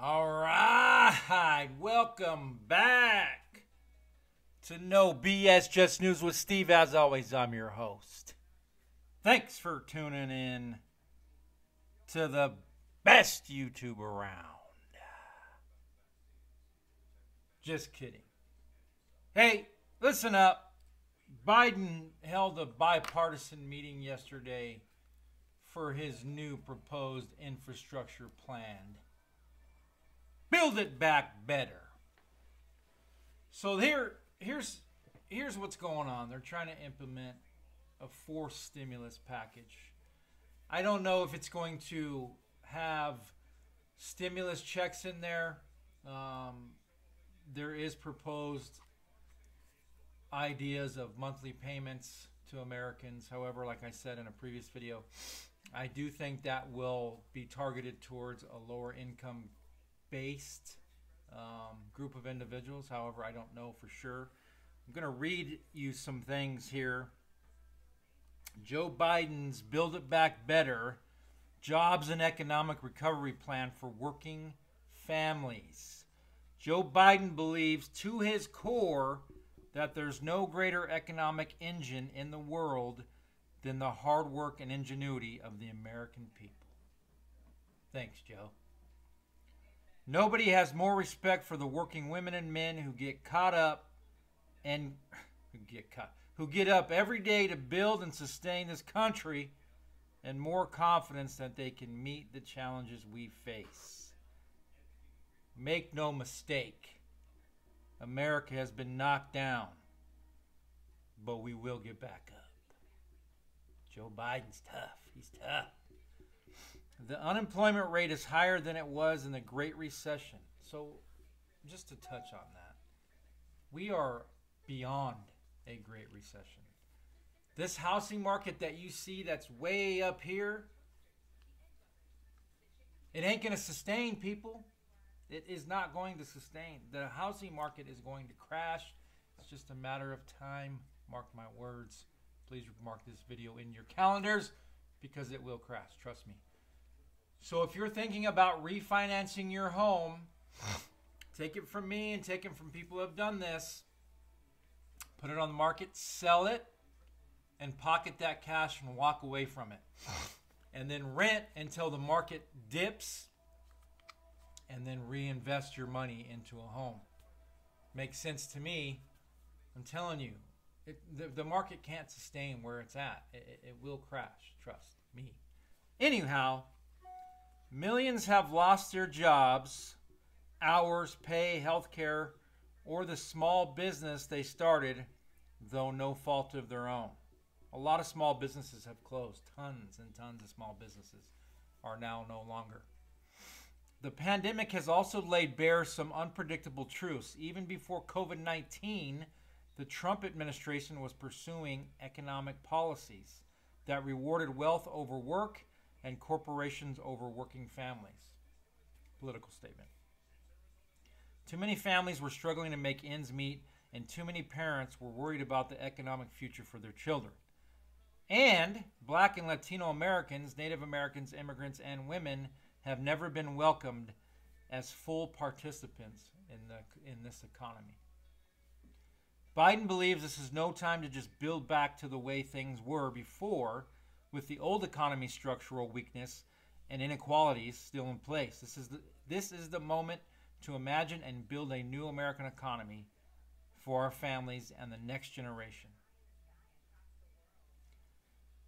All right, welcome back to No BS Just News with Steve. As always, I'm your host. Thanks for tuning in to the best YouTube around. Just kidding. Hey, listen up. Biden held a bipartisan meeting yesterday for his new proposed infrastructure plan. Build it back better. So here's what's going on. They're trying to implement a forced stimulus package. I don't know if it's going to have stimulus checks in there. There is proposed ideas of monthly payments to Americans. However, like I said in a previous video, I do think that will be targeted towards a lower income based group of individuals. However, I don't know for sure. I'm going to read you some things here. Joe Biden's Build It Back Better Jobs and Economic Recovery Plan for Working Families. Joe Biden believes to his core that there's no greater economic engine in the world than the hard work and ingenuity of the American people. Thanks, Joe. Nobody has more respect for the working women and men who get up every day to build and sustain this country, and more confidence that they can meet the challenges we face. Make no mistake, America has been knocked down, but we will get back up. Joe Biden's tough. He's tough. The unemployment rate is higher than it was in the Great Recession. So, just to touch on that, we are beyond a Great Recession. This housing market that you see that's way up here, it ain't going to sustain, people. It is not going to sustain. The housing market is going to crash. It's just a matter of time. Mark my words. Please mark this video in your calendars because it will crash. Trust me. So if you're thinking about refinancing your home, take it from me and take it from people who have done this. Put it on the market, sell it, and pocket that cash and walk away from it. And then rent until the market dips, and then reinvest your money into a home. Makes sense to me. I'm telling you, the market can't sustain where it's at. It will crash. Trust me. Anyhow, millions have lost their jobs, hours, pay, health care, or the small business they started, though no fault of their own. A lot of small businesses have closed. Tons and tons of small businesses are now no longer. The pandemic has also laid bare some unpredictable truths. Even before COVID-19, the Trump administration was pursuing economic policies that rewarded wealth over work and corporations over working families. Political statement. Too many families were struggling to make ends meet, and too many parents were worried about the economic future for their children. And Black and Latino Americans, Native Americans, immigrants, and women have never been welcomed as full participants in this economy. Biden believes this is no time to just build back to the way things were before, with the old economy structural weakness and inequalities still in place. This is the moment to imagine and build a new American economy for our families and the next generation.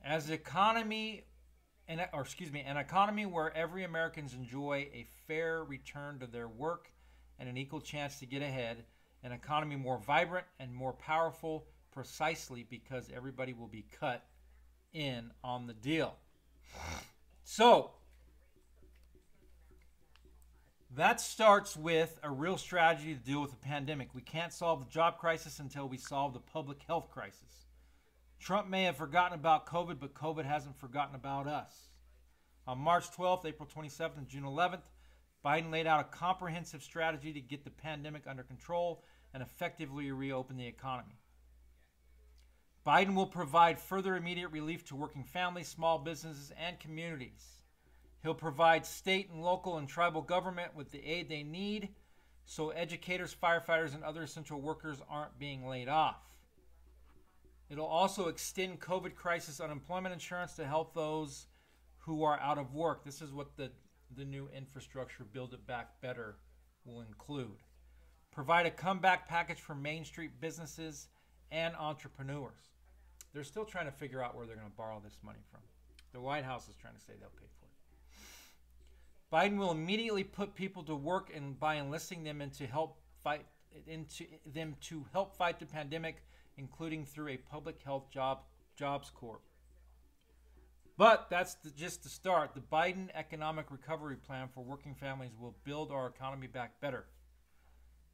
An economy where every Americans enjoy a fair return to their work and an equal chance to get ahead. An economy more vibrant and more powerful precisely because everybody will be cut in on the deal. So, that starts with a real strategy to deal with the pandemic. We can't solve the job crisis until we solve the public health crisis. Trump may have forgotten about COVID, but COVID hasn't forgotten about us. On March 12th, April 27th, and June 11th, Biden laid out a comprehensive strategy to get the pandemic under control and effectively reopen the economy. Biden will provide further immediate relief to working families, small businesses, and communities. He'll provide state and local and tribal government with the aid they need so educators, firefighters, and other essential workers aren't being laid off. It'll also extend COVID crisis unemployment insurance to help those who are out of work. This is what the new infrastructure Build It Back Better will include. Provide a comeback package for Main Street businesses and entrepreneurs. They're still trying to figure out where they're going to borrow this money from. The White House is trying to say they'll pay for it. Biden will immediately put people to work by enlisting them to help fight the pandemic, including through a public health jobs corps. But that's just the start. The Biden economic recovery plan for working families will build our economy back better.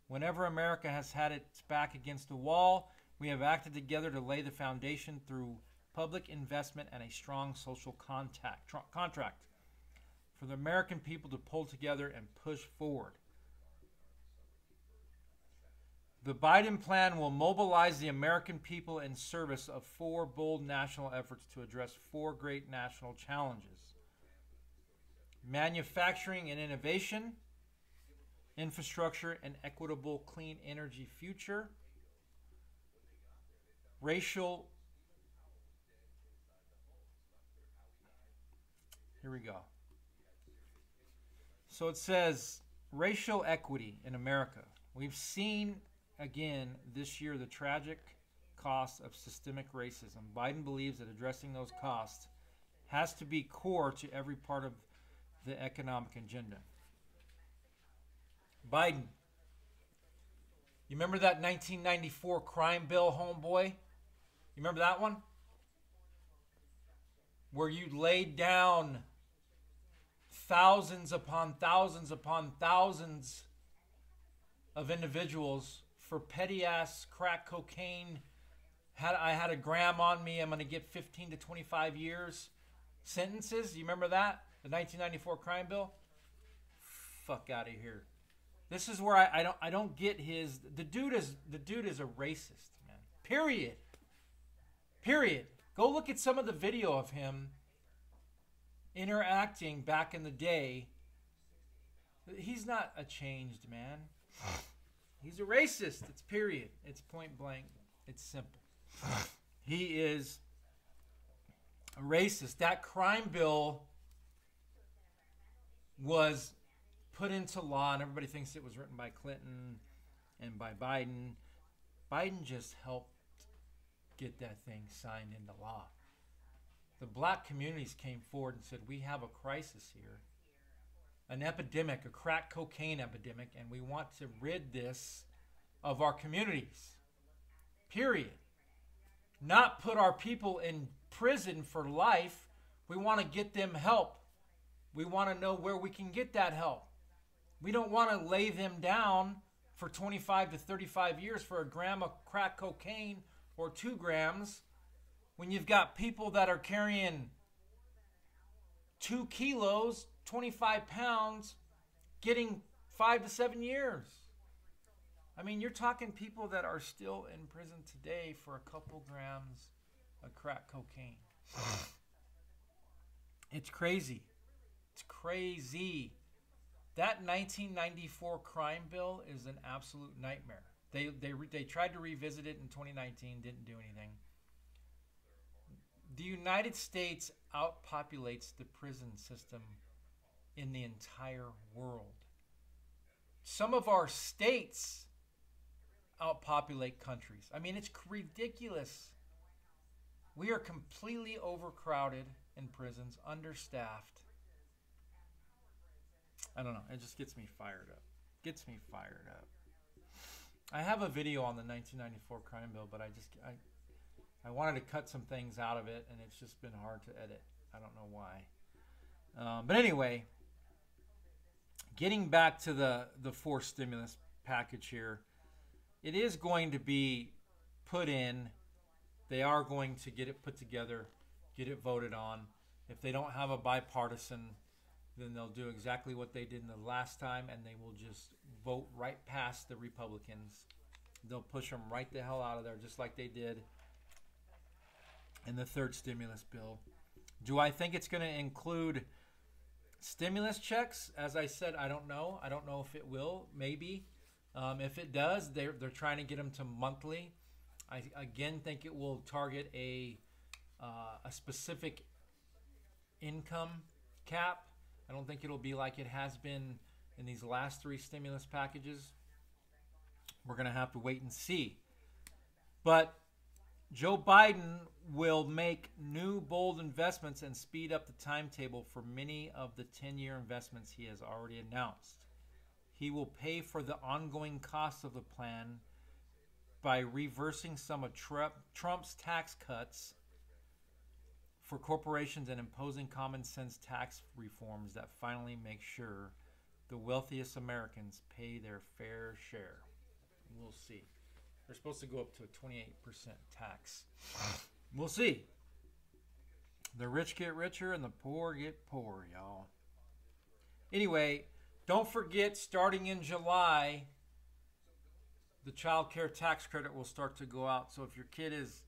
Whenever America has had its back against the wall, we have acted together to lay the foundation through public investment and a strong social contract for the American people to pull together and push forward. The Biden plan will mobilize the American people in service of 4 bold national efforts to address 4 great national challenges: manufacturing and innovation, infrastructure and equitable clean energy future, here we go. So it says racial equity in America. We've seen again this year the tragic cost of systemic racism. Biden believes that addressing those costs has to be core to every part of the economic agenda. Biden, you remember that 1994 crime bill, homeboy? You remember that one? Where you laid down thousands upon thousands upon thousands of individuals for petty-ass crack cocaine. I had a gram on me, I'm going to get 15 to 25 years sentences. You remember that? The 1994 crime bill? Fuck out of here. This is where I don't get his. The dude is a racist, man. Period. Go look at some of the video of him interacting back in the day. He's not a changed man. He's a racist. It's period. It's point blank. It's simple. He is a racist. That crime bill was put into law, and everybody thinks it was written by Clinton and by Biden. Biden just helped get that thing signed into law. The black communities came forward and said, we have a crisis here, an epidemic, a crack cocaine epidemic, and we want to rid this of our communities. Period. Not put our people in prison for life. We want to get them help. We want to know where we can get that help. We don't want to lay them down for 25 to 35 years for a gram of crack cocaine or 2 grams when you've got people that are carrying 2 kilos, 25 pounds, getting 5 to 7 years. I mean, you're talking people that are still in prison today for a couple grams of crack cocaine. It's crazy. It's crazy. That 1994 crime bill is an absolute nightmare. They tried to revisit it in 2019, didn't do anything. The United States outpopulates the prison system in the entire world. Some of our states outpopulate countries. I mean, it's ridiculous. We are completely overcrowded in prisons, understaffed. I don't know. It just gets me fired up. I have a video on the 1994 crime bill, but I wanted to cut some things out of it, and it's just been hard to edit. I don't know why. But anyway, getting back to the 4 stimulus package here, it is going to be put in. They are going to get it put together, get it voted on. If they don't have a bipartisan, then they'll do exactly what they did in the last time, and they will just vote right past the Republicans. They'll push them right the hell out of there, just like they did in the 3rd stimulus bill. Do I think it's going to include Stimulus checks, as I said, I don't know. I don't know if it will. Maybe. If it does, they're trying to get them to monthly. I again think it will target a specific income cap. I don't think it'll be like it has been in these last 3 stimulus packages. We're going to have to wait and see. But Joe Biden will make new bold investments and speed up the timetable for many of the 10-year investments he has already announced. He will pay for the ongoing costs of the plan by reversing some of Trump's tax cuts for corporations and imposing common sense tax reforms that finally make sure the wealthiest Americans pay their fair share. We'll see. They're supposed to go up to a 28% tax. We'll see. The rich get richer and the poor get poorer, y'all. Anyway, don't forget, starting in July, the child care tax credit will start to go out. So if your kid is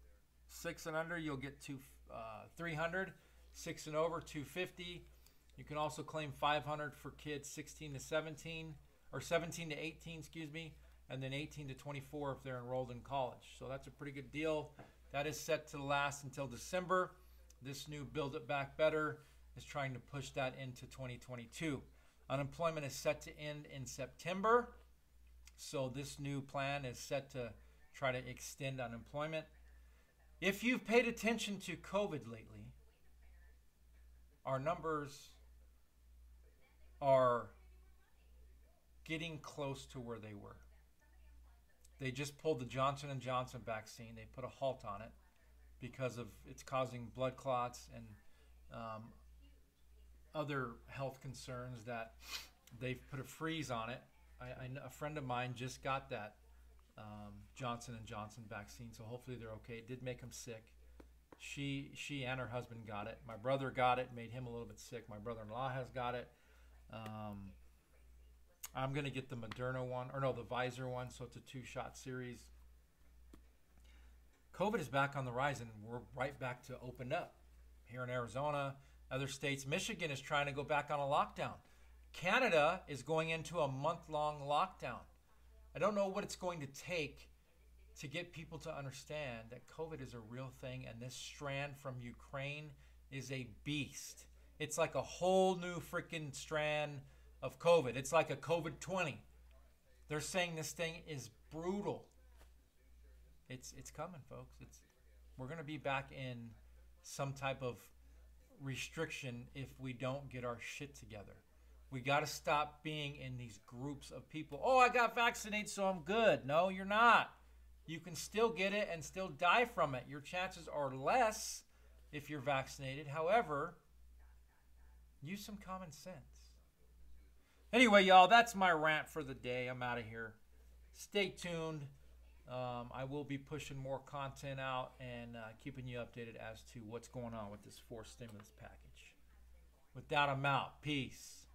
6 and under, you'll get $300. 6 and over, $250. You can also claim $500 for kids 16 to 17, or 17 to 18, excuse me, and then 18 to 24 if they're enrolled in college. So that's a pretty good deal. That is set to last until December. This new Build It Back Better is trying to push that into 2022. Unemployment is set to end in September. So this new plan is set to try to extend unemployment. If you've paid attention to COVID lately, our numbers are getting close to where they were. They just pulled the Johnson & Johnson vaccine. They put a halt on it because of it's causing blood clots and other health concerns that they've put a freeze on it. A friend of mine just got that Johnson & Johnson vaccine, so hopefully they're okay. It did make him sick. She and her husband got it. My brother got it, made him a little bit sick. My brother-in-law has got it. I'm going to get the Moderna one, or no, the Pfizer one, so it's a 2-shot series. COVID is back on the rise, and we're right back to opened up. Here in Arizona, other states, Michigan is trying to go back on a lockdown. Canada is going into a month-long lockdown. I don't know what it's going to take to get people to understand that COVID is a real thing, and this strand from Ukraine is a beast. It's like a whole new freaking strand of COVID. It's like a COVID-20. They're saying this thing is brutal. It's coming, folks. We're going to be back in some type of restriction if we don't get our shit together. We got to stop being in these groups of people. Oh, I got vaccinated, so I'm good. No, you're not. You can still get it and still die from it. Your chances are less if you're vaccinated. However, use some common sense. Anyway, y'all, that's my rant for the day. I'm out of here. Stay tuned. I will be pushing more content out and keeping you updated as to what's going on with this 4th stimulus package. With that, I'm out. Peace.